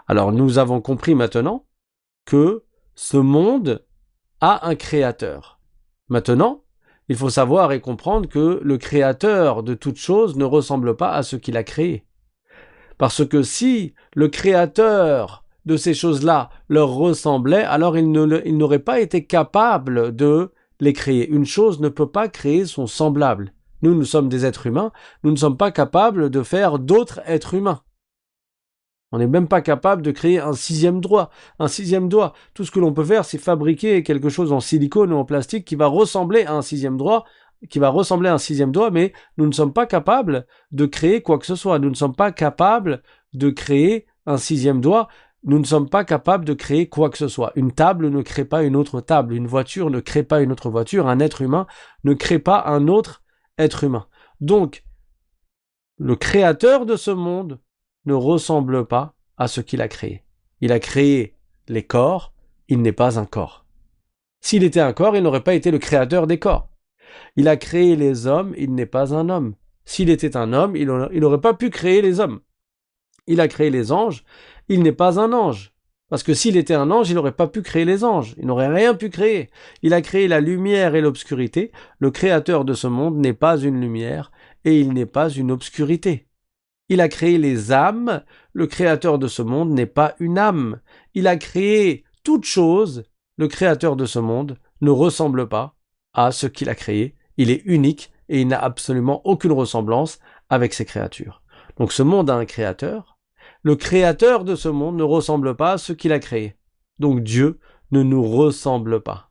Alors nous avons compris maintenant que ce monde a un créateur. Maintenant, il faut savoir et comprendre que le créateur de toute chose ne ressemble pas à ce qu'il a créé. Parce que si le créateur de ces choses-là leur ressemblait, alors il n'aurait pas été capable de les créer. Une chose ne peut pas créer son semblable. Nous, nous sommes des êtres humains, nous ne sommes pas capables de faire d'autres êtres humains. On n'est même pas capable de créer un sixième doigt. Un sixième doigt. Tout ce que l'on peut faire, c'est fabriquer quelque chose en silicone ou en plastique qui va ressembler à un sixième doigt, mais nous ne sommes pas capables de créer quoi que ce soit. Nous ne sommes pas capables de créer un sixième doigt. Nous ne sommes pas capables de créer quoi que ce soit. Une table ne crée pas une autre table. Une voiture ne crée pas une autre voiture. Un être humain ne crée pas un autre être humain. Donc, le créateur de ce monde ne ressemble pas à ce qu'il a créé. Il a créé les corps, il n'est pas un corps. S'il était un corps, il n'aurait pas été le créateur des corps. Il a créé les hommes, il n'est pas un homme. S'il était un homme, il n'aurait pas pu créer les hommes. Il a créé les anges, il n'est pas un ange. Parce que s'il était un ange, il n'aurait pas pu créer les anges. Il n'aurait rien pu créer. Il a créé la lumière et l'obscurité. Le créateur de ce monde n'est pas une lumière et il n'est pas une obscurité. Il a créé les âmes. Le créateur de ce monde n'est pas une âme. Il a créé toute chose. Le créateur de ce monde ne ressemble pas à ce qu'il a créé. Il est unique et il n'a absolument aucune ressemblance avec ses créatures. Donc ce monde a un créateur. Le créateur de ce monde ne ressemble pas à ce qu'il a créé. Donc Dieu ne nous ressemble pas.